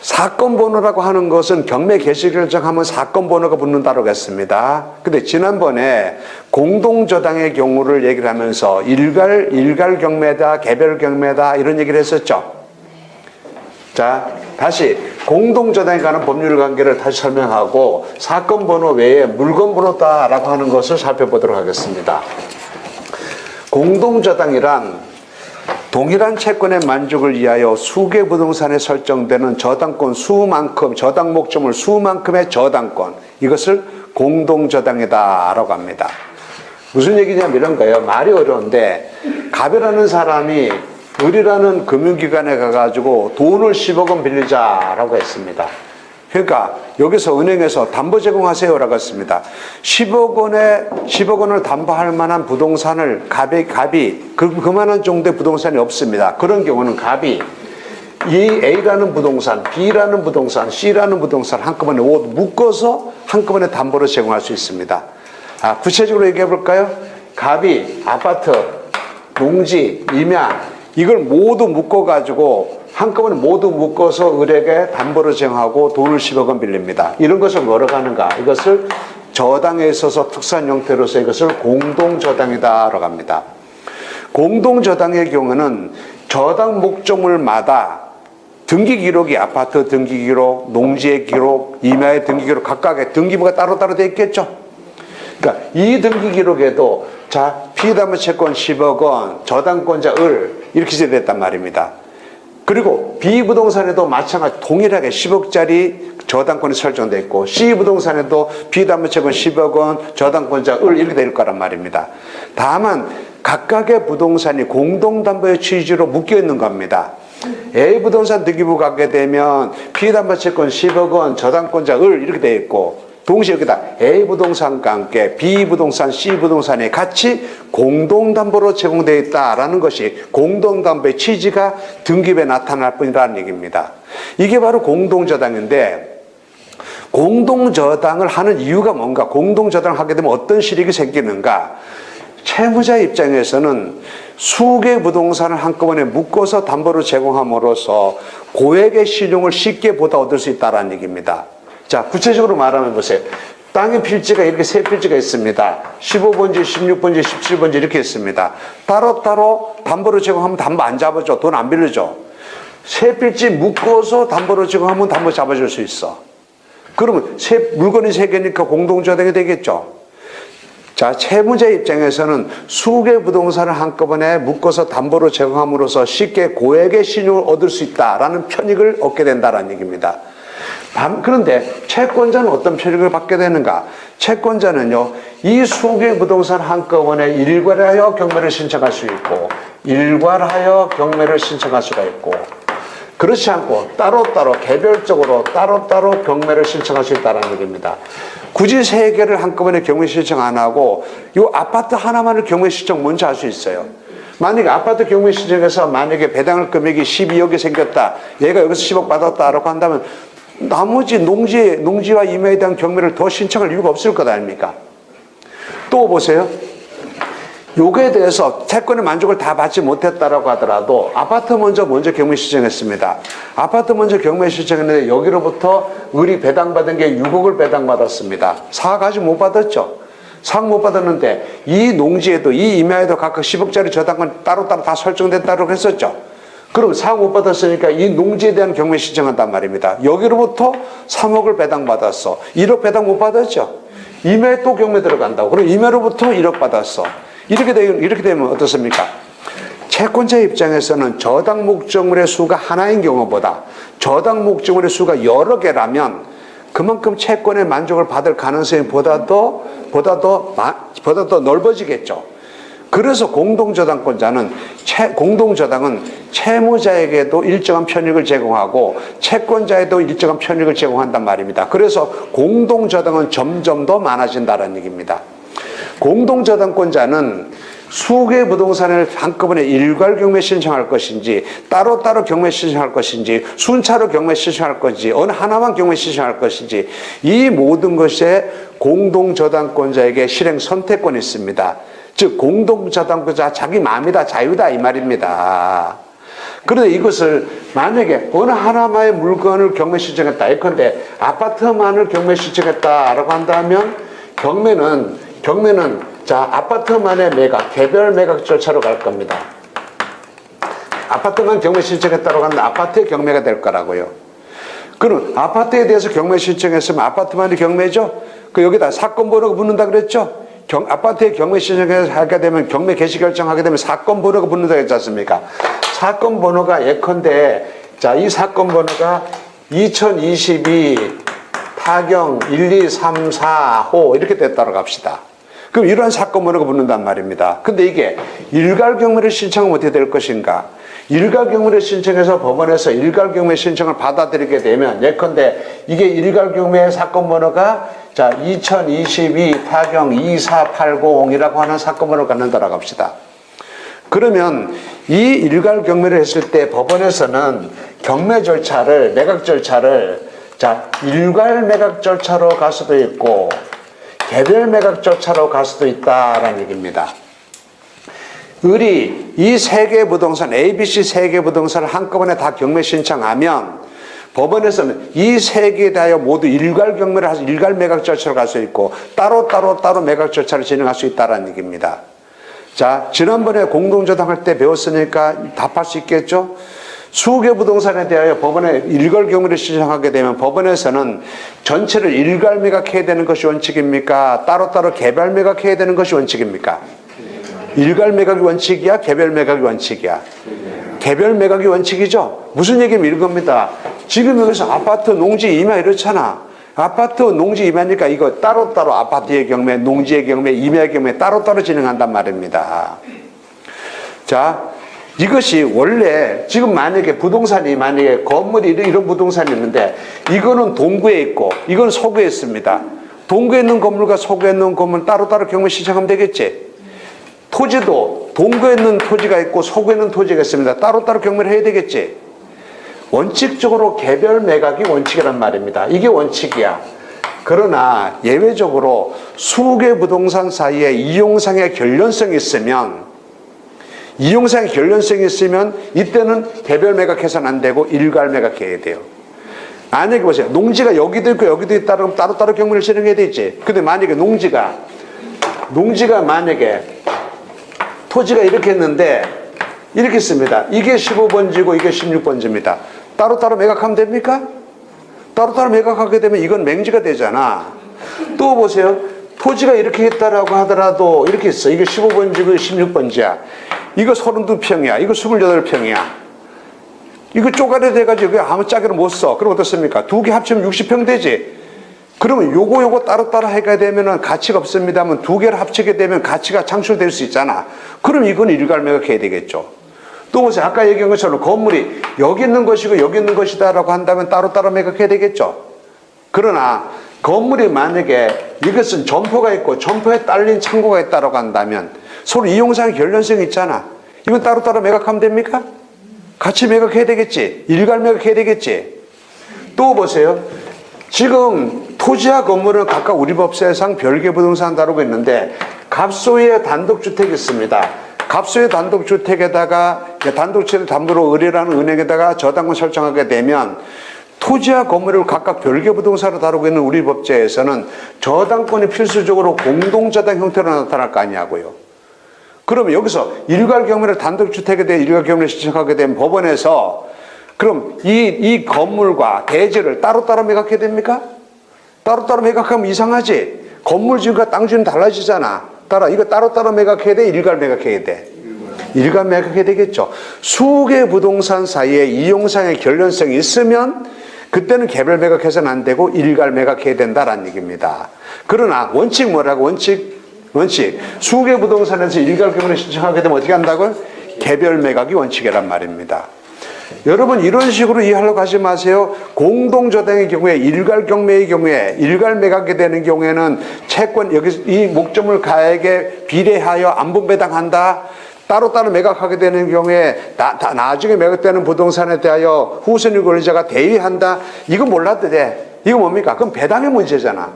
사건 번호라고 하는 것은 경매 개시 결정하면 사건 번호가 붙는다고 했습니다. 근데 지난번에 공동저당의 경우를 얘기를 하면서 일괄 경매다, 개별 경매다 이런 얘기를 했었죠. 자, 다시 공동저당에 관한 법률 관계를 다시 설명하고 사건 번호 외에 물건 번호다라고 하는 것을 살펴보도록 하겠습니다. 공동저당이란 동일한 채권의 만족을 위하여 수개 부동산에 설정되는 저당권 수만큼, 저당 목적물 수만큼의 저당권, 이것을 공동저당이다 라고 합니다. 무슨 얘기냐면 이런 거예요. 말이 어려운데, 갑이라는 사람이 을이라는 금융기관에 가가지고 돈을 10억 원 빌리자라고 했습니다. 그러니까 여기서 은행에서 담보 제공하세요라고 했습니다. 10억 원을 담보할 만한 부동산을 갑이 그만한 정도의 부동산이 없습니다. 그런 경우는 갑이 이 A라는 부동산, B라는 부동산, C라는 부동산 한꺼번에 묶어서 한꺼번에 담보로 제공할 수 있습니다. 구체적으로 얘기해 볼까요? 갑이 아파트, 농지, 임야 이걸 모두 묶어가지고 한꺼번에 모두 묶어서 을에게 담보로 제공하고 돈을 10억 원 빌립니다. 이런 것을 뭐라고 하는가? 이것을 저당에 있어서 특수한 형태로서 이것을 공동저당이다라고 합니다. 공동저당의 경우는 저당 목적물마다 등기 기록이 아파트 등기 기록, 농지의 기록, 임야의 등기 기록 각각의 등기부가 따로따로 되어 있겠죠. 그러니까 이 등기 기록에도 자 피담보 채권 10억 원, 저당권자 을 이렇게 되었단 말입니다. 그리고 B부동산에도 마찬가지 동일하게 10억짜리 저당권이 설정되어 있고 C부동산에도 B담보채권 10억 원, 저당권자 을 이렇게 될 거란 말입니다. 다만 각각의 부동산이 공동담보의 취지로 묶여있는 겁니다. A부동산 등기부 가게 되면 B담보채권 10억 원, 저당권자 을 이렇게 되어 있고 동시에 여기다 A부동산과 함께 B부동산, C부동산이 같이 공동담보로 제공되어 있다라는 것이 공동담보의 취지가 등기부에 나타날 뿐이라는 얘기입니다. 이게 바로 공동저당인데 공동저당을 하는 이유가 뭔가? 공동저당을 하게 되면 어떤 실익이 생기는가? 채무자 입장에서는 수개 부동산을 한꺼번에 묶어서 담보로 제공함으로써 고액의 신용을 쉽게 보다 얻을 수 있다는 얘기입니다. 자, 구체적으로 말하면 보세요. 땅의 필지가 이렇게 세 필지가 있습니다. 15번지, 16번지, 17번지 이렇게 있습니다. 따로따로 담보로 제공하면 담보 안 잡아줘. 돈 안 빌려줘. 세 필지 묶어서 담보로 제공하면 담보 잡아줄 수 있어. 그러면 물건이 세 개니까 공동저당이 되겠죠. 자, 채무자 입장에서는 수개 부동산을 한꺼번에 묶어서 담보로 제공함으로써 쉽게 고액의 신용을 얻을 수 있다라는 편익을 얻게 된다는 얘기입니다. 그런데 채권자는 어떤 편익을 받게 되는가? 채권자는요, 이 수개 부동산 한꺼번에 일괄하여 경매를 신청할 수 있고, 일괄하여 경매를 신청할 수가 있고, 그렇지 않고 따로따로 개별적으로 따로따로 경매를 신청할 수 있다는 얘기입니다. 굳이 세 개를 한꺼번에 경매 신청 안 하고 이 아파트 하나만을 경매 신청 먼저 할 수 있어요. 만약에 아파트 경매 신청해서 만약에 배당 금액이 12억이 생겼다, 얘가 여기서 10억 받았다라고 한다면 나머지 농지와 임야에 대한 경매를 더 신청할 이유가 없을 것 아닙니까? 또 보세요. 요거에 대해서 채권의 만족을 다 받지 못했다라고 하더라도 아파트 먼저 경매 신청했습니다. 아파트 먼저 경매 신청했는데 여기로부터 을이 배당받은 게 6억을 배당받았습니다. 4억 아직 못 받았죠. 4억 못 받았는데 이 농지에도 이 임야에도 각각 10억짜리 저당권 따로따로 다 설정됐다고 했었죠. 그럼 4억 못 받았으니까 이 농지에 대한 경매 신청한단 말입니다. 여기로부터 3억을 배당받았어. 1억 배당 못 받았죠. 임야에 또 경매 들어간다고. 그럼 임야로부터 1억 받았어. 이렇게 되면 어떻습니까? 채권자 입장에서는 저당 목적물의 수가 하나인 경우보다 저당 목적물의 수가 여러 개라면 그만큼 채권의 만족을 받을 가능성이 보다 더 넓어지겠죠. 그래서 공동저당은 채무자에게도 일정한 편익을 제공하고 채권자에도 일정한 편익을 제공한단 말입니다. 그래서 공동저당은 점점 더 많아진다는 얘기입니다. 공동저당권자는 수개 부동산을 한꺼번에 일괄 경매 신청할 것인지 따로따로 경매 신청할 것인지 순차로 경매 신청할 것인지 어느 하나만 경매 신청할 것인지 이 모든 것에 공동저당권자에게 실행 선택권이 있습니다. 즉 공동저당권자 자기 마음이다 자유다 이 말입니다. 그런데 이것을 만약에 어느 하나만의 물건을 경매 신청했다. 예컨대 아파트만을 경매 신청했다라고 한다면 경매는 자, 아파트만의 매각, 개별 매각 절차로 갈 겁니다. 아파트만 경매 신청했다고 하는데 아파트의 경매가 될 거라고요. 그럼 아파트에 대해서 경매 신청했으면 아파트만이 경매죠? 그 여기다 사건 번호가 붙는다 그랬죠? 아파트에 경매 신청을 하게 되면 경매 개시 결정하게 되면 사건 번호가 붙는다 했지 않습니까? 사건 번호가 예컨대 자, 이 사건 번호가 2022 타경 1, 2, 3, 4호 이렇게 됐다고 합시다. 그럼 이러한 사건 번호가 붙는단 말입니다. 근데 이게 일괄 경매를 신청하면 어떻게 될 것인가? 일괄 경매를 신청해서 법원에서 일괄 경매 신청을 받아들이게 되면 예컨대 이게 일괄 경매 사건 번호가 자 2022 타경 24890이라고 하는 사건 번호를 갖는다라고 합시다. 그러면 이 일괄 경매를 했을 때 법원에서는 경매 절차를 매각 절차를 자 일괄 매각 절차로 갈 수도 있고 개별 매각 절차로 갈 수도 있다라는 얘기입니다. 이 세 개 부동산 ABC 세 개 부동산을 한꺼번에 다 경매 신청하면 법원에서는 이 세 개에 대하여 모두 일괄 경매를 해서 일괄 매각 절차로 갈 수 있고 따로 매각 절차를 진행할 수 있다는 얘기입니다. 자, 지난번에 공동저당할 때 배웠으니까 답할 수 있겠죠? 수개 부동산에 대하여 법원에 일괄 경매를 신청하게 되면 법원에서는 전체를 일괄 매각해야 되는 것이 원칙입니까? 따로따로 개별 매각해야 되는 것이 원칙입니까? 일괄 매각이 원칙이야? 개별 매각이 원칙이야? 개별 매각이 원칙이죠? 무슨 얘기면 이겁니다. 지금 여기서 아파트, 농지, 임야 이렇잖아. 아파트, 농지, 임야니까 이거 따로따로 아파트의 경매, 농지의 경매, 임야의 경매 따로따로 진행한단 말입니다. 자, 이것이 원래 지금 만약에 부동산이 만약에 건물이 이런 부동산이 있는데 이거는 동구에 있고 이건 서구에 있습니다. 동구에 있는 건물과 서구에 있는 건물 따로따로 경매 신청하면 되겠지? 토지도 동구에 있는 토지가 있고 서구에 있는 토지가 있습니다. 따로따로 경매를 해야 되겠지? 원칙적으로 개별 매각이 원칙이란 말입니다. 이게 원칙이야. 그러나 예외적으로 수개 부동산 사이에 이용상의 결련성이 있으면 이때는 개별 매각해서는 안 되고 일괄 매각해야 돼요. 만약에 보세요. 농지가 여기도 있고 여기도 있다 그러면 따로따로 경매를 진행해야 되지. 근데 만약에 농지가 만약에 토지가 이렇게 했는데 이렇게 씁니다. 이게 15번지고 이게 16번지입니다. 따로따로 매각하면 됩니까? 따로따로 매각하게 되면 이건 맹지가 되잖아. 또 보세요. 토지가 이렇게 했다라고 하더라도 이렇게 있어. 이게 15번지고 16번지야. 이거 32평이야. 이거 28평이야. 이거 쪼가리 돼가지고 아무 짝으로 못 써. 그럼 어떻습니까? 두 개 합치면 60평 되지. 그러면 요거 따로따로 해가 되면은 가치가 없습니다만 두 개를 합치게 되면 가치가 창출될 수 있잖아. 그럼 이건 일괄 매각해야 되겠죠. 또 보세요. 아까 얘기한 것처럼 건물이 여기 있는 것이고 여기 있는 것이다라고 한다면 따로따로 매각해야 되겠죠. 그러나 건물이 만약에 이것은 점포가 있고 점포에 딸린 창고가 있다라고 한다면 서로 이용상의 결련성이 있잖아. 이건 따로따로 매각하면 됩니까? 같이 매각해야 되겠지. 일괄 매각해야 되겠지. 또 보세요. 지금 토지와 건물은 각각 우리 법세상 별개 부동산 다루고 있는데 갑소의 단독주택이 있습니다. 갑소의 단독주택에다가 단독주택 담보로 의뢰라는 은행에다가 저당권 설정하게 되면 토지와 건물을 각각 별개 부동산으로 다루고 있는 우리 법제에서는 저당권이 필수적으로 공동저당 형태로 나타날 거 아니냐고요. 그러면 여기서 일괄 경매를 단독주택에 대해 일괄 경매를 신청하게 되면 법원에서 그럼 이 건물과 대지를 따로따로 매각해야 됩니까? 따로따로 매각하면 이상하지. 건물 지음과 땅 지음 달라지잖아. 이거 따로따로 매각해야 돼? 일괄 매각해야 돼? 일괄 매각해야 되겠죠. 수개 부동산 사이에 이용상의 결련성이 있으면 그때는 개별 매각해서는 안 되고 일괄 매각해야 된다라는 얘기입니다. 그러나 원칙 뭐라고? 원칙. 수개 부동산에서 일괄 경매를 신청하게 되면 어떻게 한다고요? 개별 매각이 원칙이란 말입니다. 여러분 이런 식으로 이해하려고 하지 마세요. 공동저당의 경우에 일괄 경매의 경우에 일괄 매각이 되는 경우에는 채권 여기 이 목적물 가액에 비례하여 안분배당한다. 따로따로 매각하게 되는 경우에 나중에 매각되는 부동산에 대하여 후순위 권리자가 대위한다. 이거 몰라도 돼. 이거 뭡니까? 그럼 배당의 문제잖아.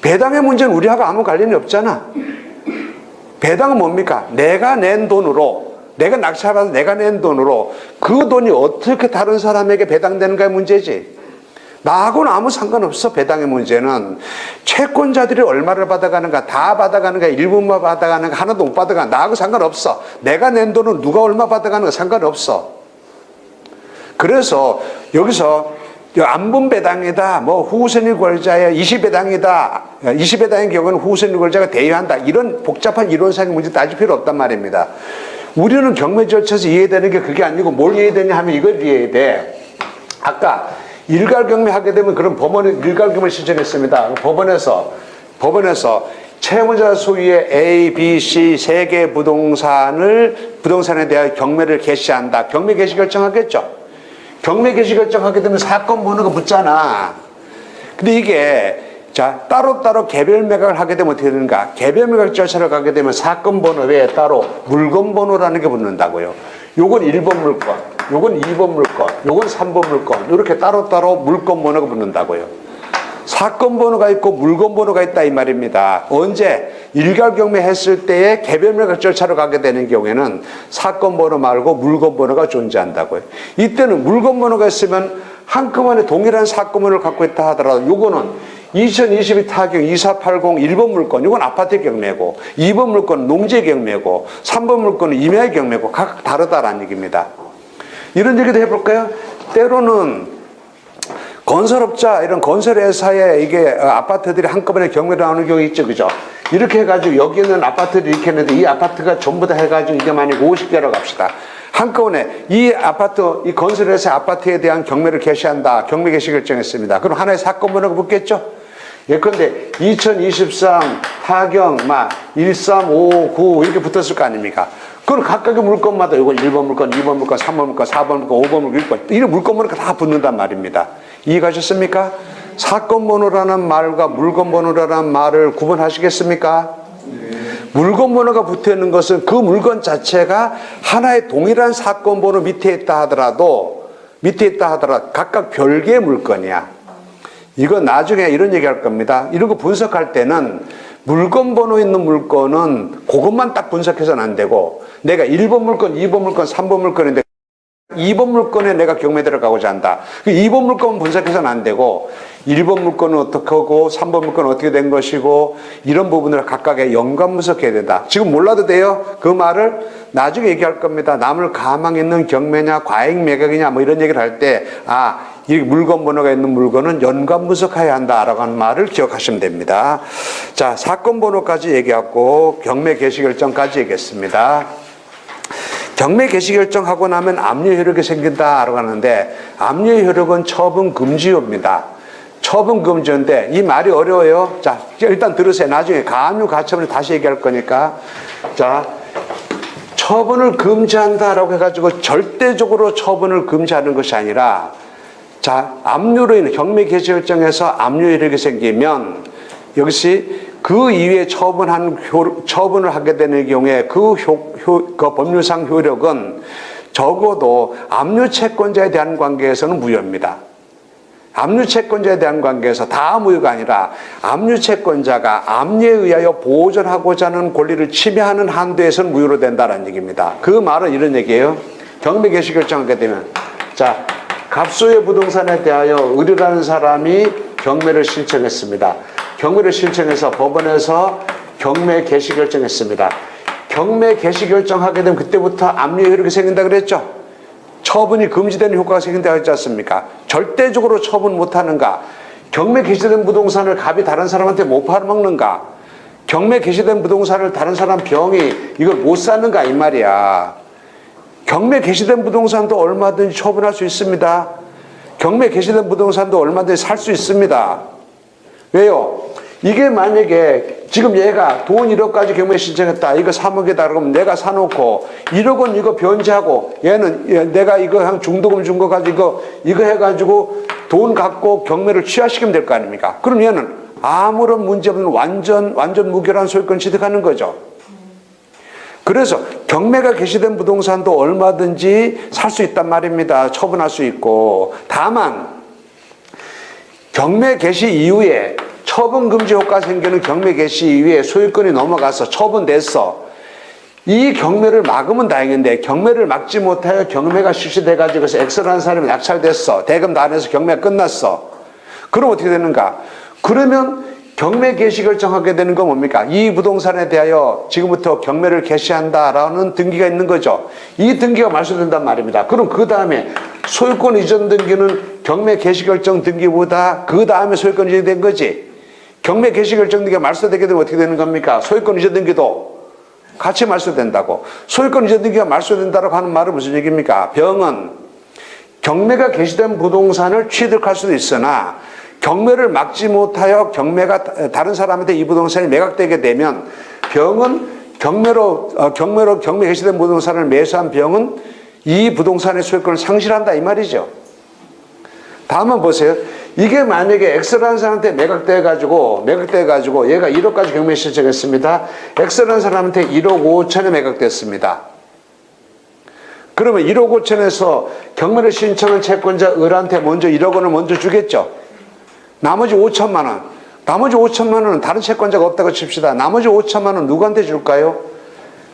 배당의 문제는 우리하고 아무 관련이 없잖아. 배당은 뭡니까? 내가 낸 돈으로 내가 낙찰받아서 내가 낸 돈으로 그 돈이 어떻게 다른 사람에게 배당되는가의 문제지. 나하고는 아무 상관없어. 배당의 문제는 채권자들이 얼마를 받아가는가, 다 받아가는가, 일부만 받아가는가, 하나도 못 받아가. 나하고 상관없어. 내가 낸 돈은 누가 얼마 받아가는가 상관없어. 그래서 여기서 안분 배당이다, 뭐 후손이 권자의 이시배당이다, 이시배당의 경우는 후손이 권자가 대여한다, 이런 복잡한 이론상의 문제 따질 필요 없단 말입니다. 우리는 경매 절차에서 이해되는 게 그게 아니고 뭘 이해되냐 하면 이걸 이해해야 돼. 아까 일괄경매 하게 되면 그런 법원에 일괄경매 신청했습니다. 법원에서 채무자 소유의 A, B, C 세 개 부동산에 대한 경매를 개시한다. 경매 개시 결정하겠죠. 경매 개시 결정하게 되면 사건 번호가 붙잖아. 근데 이게 따로따로 개별 매각을 하게 되면 어떻게 되는가? 개별 매각 절차를 가게 되면 사건 번호 외에 따로 물건 번호라는 게 붙는다고요. 요건 1번 물건, 요건 2번 물건, 요건 3번 물건, 이렇게 따로따로 물건 번호가 붙는다고요. 사건 번호가 있고 물건 번호가 있다 이 말입니다. 언제? 일괄경매 했을 때에 개별 매각 절차로 가게 되는 경우에는 사건 번호 말고 물건 번호가 존재한다고요. 이때는 물건 번호가 있으면 한꺼번에 동일한 사건 번호를 갖고 있다 하더라도 요거는 2022 타경 2480 1번 물건, 이건 아파트 경매고, 2번 물건은 농지 경매고, 3번 물건은 임야 경매고, 각각 다르다라는 얘기입니다. 이런 얘기도 해볼까요? 때로는 건설업자, 이런 건설회사에 이게 아파트들이 한꺼번에 경매로 나오는 경우 있죠, 그죠? 이렇게 해가지고 여기는 아파트를 이렇게 했는데 이 아파트가 전부 다 해가지고 이게 만약 50개라고 합시다. 한꺼번에 이 아파트, 이 건설회사 아파트에 대한 경매를 개시한다. 경매 개시 결정했습니다. 그럼 하나의 사건 번호가 붙겠죠? 예컨대 2023 타경 1359 이렇게 붙었을 거 아닙니까? 그럼 각각의 물건마다 이건 1번 물건, 2번 물건, 3번 물건, 4번 물건, 5번 물건, 6번 이런 물건 번호가 다 붙는단 말입니다. 이해가셨습니까? 사건 번호라는 말과 물건 번호라는 말을 구분하시겠습니까? 물건 번호가 붙어 있는 것은 그 물건 자체가 하나의 동일한 사건 번호 밑에 있다 하더라도 각각 별개의 물건이야. 이거 나중에 이런 얘기 할 겁니다. 이런 거 분석할 때는 물건 번호 있는 물건은 그것만 딱 분석해서는 안 되고, 내가 1번 물건, 2번 물건, 3번 물건인데 2번 물건에 내가 경매 들어가고자 한다. 그 2번 물건은 분석해서는 안 되고 1번 물건은 어떻게 하고 3번 물건은 어떻게 된 것이고 이런 부분을 각각의 연관 분석해야 된다. 지금 몰라도 돼요. 그 말을 나중에 얘기할 겁니다. 남을 가망 있는 경매냐 과잉 매각이냐 뭐 이런 얘기를 할 때 이 물건 번호가 있는 물건은 연관 분석해야 한다라고 하는 말을 기억하시면 됩니다. 자, 사건 번호까지 얘기하고 경매 개시 결정까지 얘기했습니다. 경매 개시 결정하고 나면 압류 효력이 생긴다라고 하는데, 압류 효력은 처분 금지요입니다. 처분 금지인데 이 말이 어려워요. 자, 일단 들으세요. 나중에 가압류 가처분을 다시 얘기할 거니까. 자, 처분을 금지한다라고 해가지고 절대적으로 처분을 금지하는 것이 아니라, 자, 압류로 인해 경매 개시 결정에서 압류 효력이 생기면 역시 그 이후에 처분을 하게 되는 경우에 그 법률상 효력은 적어도 압류 채권자에 대한 관계에서는 무효입니다. 압류 채권자에 대한 관계에서 다 무효가 아니라 압류 채권자가 압류에 의하여 보존하고자 하는 권리를 침해하는 한도에서는 무효로 된다는 얘기입니다. 그 말은 이런 얘기예요. 경매 개시 결정하게 되면, 자, 갑소의 부동산에 대하여 의뢰라는 사람이 경매를 신청했습니다. 경매를 신청해서 법원에서 경매 개시 결정했습니다. 경매 개시 결정하게 되면 그때부터 압류 효력이 생긴다 그랬죠? 처분이 금지되는 효과가 생긴다고 했지 않습니까? 절대적으로 처분 못하는가? 경매 개시된 부동산을 갑이 다른 사람한테 못 팔아먹는가? 경매 개시된 부동산을 다른 사람 병이 이걸 못 사는가 이 말이야. 경매 개시된 부동산도 얼마든지 처분할 수 있습니다. 경매 개시된 부동산도 얼마든지 살 수 있습니다. 왜요? 이게 만약에 지금 얘가 돈 1억까지 경매 신청했다. 이거 3억이다. 그러면 내가 사놓고 1억은 이거 변제하고 얘는 내가 이거 한 중도금 준 거 가지고 이거 해가지고 돈 갖고 경매를 취하시키면 될 거 아닙니까? 그럼 얘는 아무런 문제 없는 완전 무결한 소유권 취득하는 거죠. 그래서 경매가 개시된 부동산도 얼마든지 살 수 있단 말입니다. 처분할 수 있고. 다만 경매 개시 이후에 처분 금지 효과가 생기는 경매 개시 이후에 소유권이 넘어가서 처분됐어. 이 경매를 막으면 다행인데 경매를 막지 못하여 경매가 실시돼가지고 X라는 사람이 낙찰됐어. 대금 다 내서 경매가 끝났어. 그럼 어떻게 되는가? 그러면 경매 개시 결정하게 되는 건 뭡니까? 이 부동산에 대하여 지금부터 경매를 개시한다라는 등기가 있는 거죠. 이 등기가 말소된단 말입니다. 그럼 그 다음에 소유권 이전 등기는 경매 개시 결정 등기보다 그 다음에 소유권 이전이 된 거지. 경매 개시 결정 등기가 말소되게 되면 어떻게 되는 겁니까? 소유권 이전 등기도 같이 말소된다고. 소유권 이전 등기가 말소된다고 하는 말은 무슨 얘기입니까? 병은 경매가 개시된 부동산을 취득할 수도 있으나 경매를 막지 못하여 경매가 다른 사람한테 이 부동산이 매각되게 되면 병은 경매 개시된 부동산을 매수한 병은 이 부동산의 소유권을 상실한다 이 말이죠. 다음 한번 보세요. 이게 만약에 X라는 사람한테 매각돼가지고 얘가 1억까지 경매 신청했습니다. X라는 사람한테 1억 5천에 매각됐습니다. 그러면 1억 5천에서 경매를 신청한 채권자 을한테 먼저 1억 원을 먼저 주겠죠. 나머지 5천만 원. 나머지 5천만 원은 다른 채권자가 없다고 칩시다. 나머지 5천만 원 누구한테 줄까요?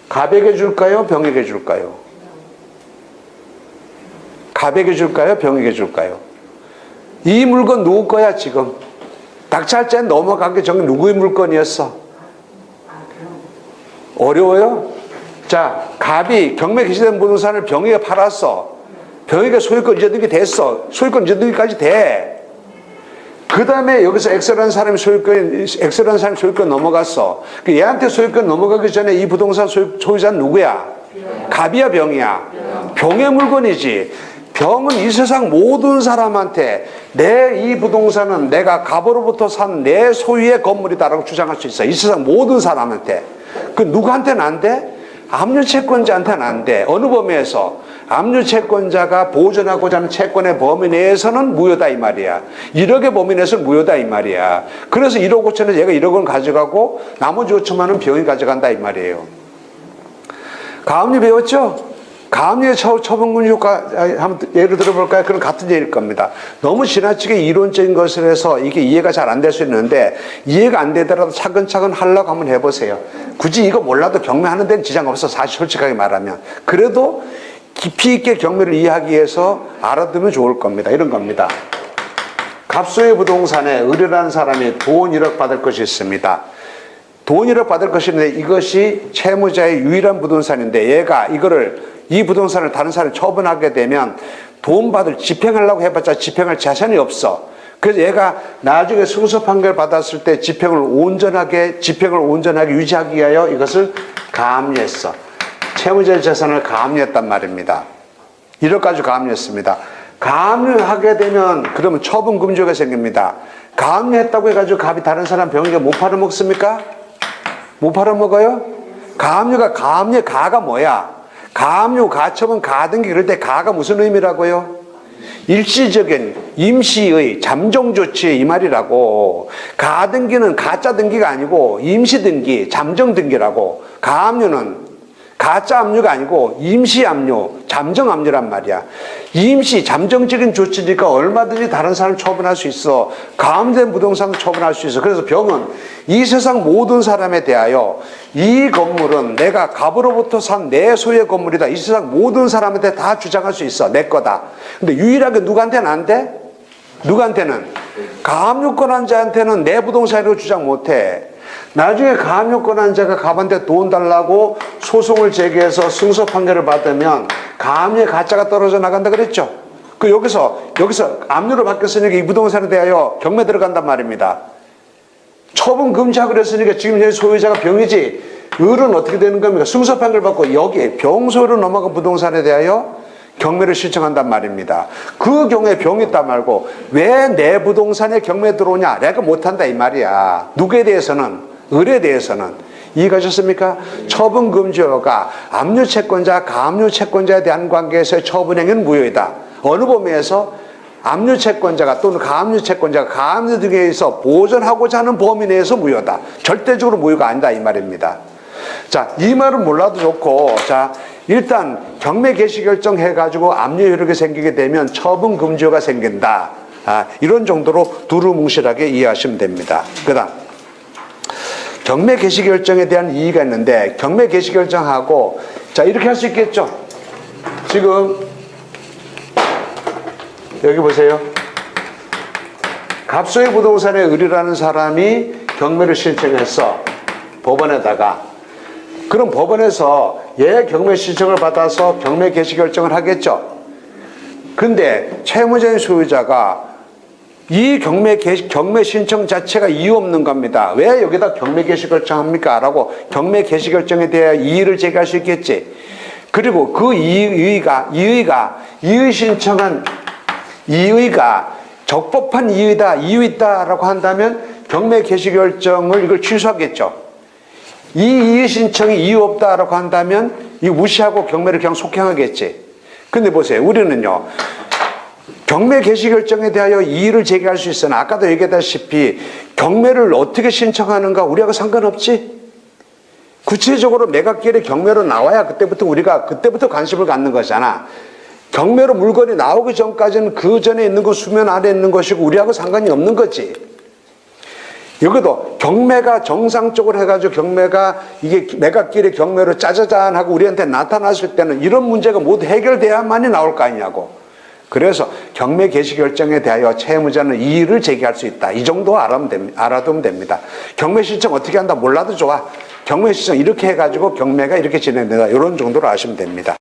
갑에게 줄까요? 병에게 줄까요? 갑에게 줄까요? 병에게 줄까요? 이 물건 누구 거야 지금? 낙찰자에 넘어간 게 정말 누구의 물건이었어? 어려워요? 자, 갑이 경매 개시된 부동산을 병에게 팔았어. 병에게 소유권 이전 등기 됐어. 소유권 이전 등기까지 돼. 그 다음에 여기서 X라는 사람이 소유권 넘어갔어. 얘한테 소유권 넘어가기 전에 이 부동산 소유자는 누구야? 갑이야, 병이야? 병의 물건이지. 병은 이 세상 모든 사람한테 내 이 부동산은 내가 갑으로부터 산 내 소유의 건물이다라고 주장할 수 있어. 이 세상 모든 사람한테. 그 누구한테는 안 돼? 압류채권자한테는 안 돼. 어느 범위에서? 압류채권자가 보존하고자 하는 채권의 범위 내에서는 무효다 이 말이야. 1억의 범위 내에서는 무효다 이 말이야. 그래서 1억 5천에서 얘가 1억 원 가져가고 나머지 5천만 원 병이 가져간다 이 말이에요. 가압류 배웠죠? 가압류의 처분금지 효과 한번 예를 들어볼까요? 그럼 같은 얘기일 겁니다. 너무 지나치게 이론적인 것을 해서 이게 이해가 잘 안 될 수 있는데 이해가 안 되더라도 차근차근 하려고 한번 해보세요. 굳이 이거 몰라도 경매하는 데는 지장 없어. 사실 솔직하게 말하면. 그래도 깊이 있게 경매를 이해하기 위해서 알아두면 좋을 겁니다. 이런 겁니다. 갑소의 부동산에 을이라는 사람이 돈 1억 받을 것이 있습니다. 돈 1억 받을 것이 있는데 이것이 채무자의 유일한 부동산인데 얘가 이 부동산을 다른 사람이 처분하게 되면 돈 받을 집행하려고 해봤자 집행할 자산이 없어. 그래서 얘가 나중에 승소 판결 받았을 때 집행을 온전하게 유지하기 위하여 이것을 가압류했어. 채무자의 재산을 가압류했단 말입니다. 1억까지 가압류했습니다. 가압류하게 되면 그러면 처분금지가 생깁니다. 가압류했다고 해가지고 갑이 다른 사람 병에게 못 팔아먹습니까? 못 팔아먹어요? 가압류의 가가 뭐야? 가압류, 가처분, 가등기 그럴 때 가가 무슨 의미라고요? 일시적인 임시의 잠정조치 이 말이라고. 가등기는 가짜 등기가 아니고 임시등기, 잠정등기라고. 가압류는 가짜 압류가 아니고 임시 압류, 잠정 압류란 말이야. 임시, 잠정적인 조치니까 얼마든지 다른 사람을 처분할 수 있어. 가압류된 부동산을 처분할 수 있어. 그래서 병은 이 세상 모든 사람에 대하여 이 건물은 내가 갑으로부터 산 내 소유의 건물이다. 이 세상 모든 사람한테 다 주장할 수 있어. 내 거다. 근데 유일하게 누구한테는 안 돼? 누구한테는? 가압류권한자한테는 내 부동산이라고 주장 못해. 나중에 가압류권한자가 갑한테 돈 달라고 소송을 제기해서 승소 판결을 받으면 가압류의 가짜가 떨어져 나간다 그랬죠. 여기서 압류로 바뀌었으니까 이 부동산에 대하여 경매 들어간단 말입니다. 처분 금지하고 그랬으니까 지금 여기 소유자가 병이지. 을은 어떻게 되는 겁니까? 승소 판결 받고 여기 병소로 넘어간 부동산에 대하여 경매를 신청한단 말입니다. 그 경우에 병이 있단 말고 왜 내 부동산에 경매 들어오냐? 내가 못한다 이 말이야. 누구에 대해서는? 을에 대해서는. 이해가셨습니까? 처분금지어가 압류채권자, 가압류채권자에 대한 관계에서의 처분행위는 무효이다. 어느 범위에서? 압류채권자가 또는 가압류채권자가 가압류 등에 의해서 보존하고자 하는 범위 내에서 무효다. 절대적으로 무효가 아니다 이 말입니다. 자, 이 말은 몰라도 좋고, 자, 일단 경매 개시 결정 해가지고 압류 효력이 생기게 되면 처분 금지효가 생긴다. 이런 정도로 두루뭉실하게 이해하시면 됩니다. 그다음 경매 개시 결정에 대한 이의가 있는데 경매 개시 결정하고 자 이렇게 할 수 있겠죠. 지금 여기 보세요. 갑소의 부동산의 을이라는 사람이 경매를 신청했어. 법원에다가. 그럼 법원에서 얘 경매 신청을 받아서 경매 개시 결정을 하겠죠. 근데 채무자인 소유자가 이 경매 신청 자체가 이유 없는 겁니다. 왜 여기다 경매 개시 결정합니까? 라고 경매 개시 결정에 대해 이의를 제기할 수 있겠지. 그리고 그 이의가 적법한 이의다, 이유 있다라고 한다면 경매 개시 결정을 이걸 취소하겠죠. 이 이의 신청이 이유 없다라고 한다면 이거 무시하고 경매를 그냥 속행하겠지. 근데 보세요. 우리는요. 경매 개시 결정에 대하여 이의를 제기할 수 있으나 아까도 얘기했다시피 경매를 어떻게 신청하는가 우리하고 상관없지. 구체적으로 매각기일에 경매로 나와야 그때부터 관심을 갖는 거잖아. 경매로 물건이 나오기 전까지는 그 전에 있는 거 수면 아래 있는 것이고 우리하고 상관이 없는 거지. 여기도 경매가 정상적으로 해가지고 경매가 이게 매각기일에 경매로 짜자잔 하고 우리한테 나타났을 때는 이런 문제가 모두 해결돼야만이 나올 거 아니냐고. 그래서 경매 개시 결정에 대하여 채무자는 이의를 제기할 수 있다. 이 정도 알아두면 됩니다. 경매 신청 어떻게 한다 몰라도 좋아. 경매 신청 이렇게 해가지고 경매가 이렇게 진행된다. 이런 정도로 아시면 됩니다.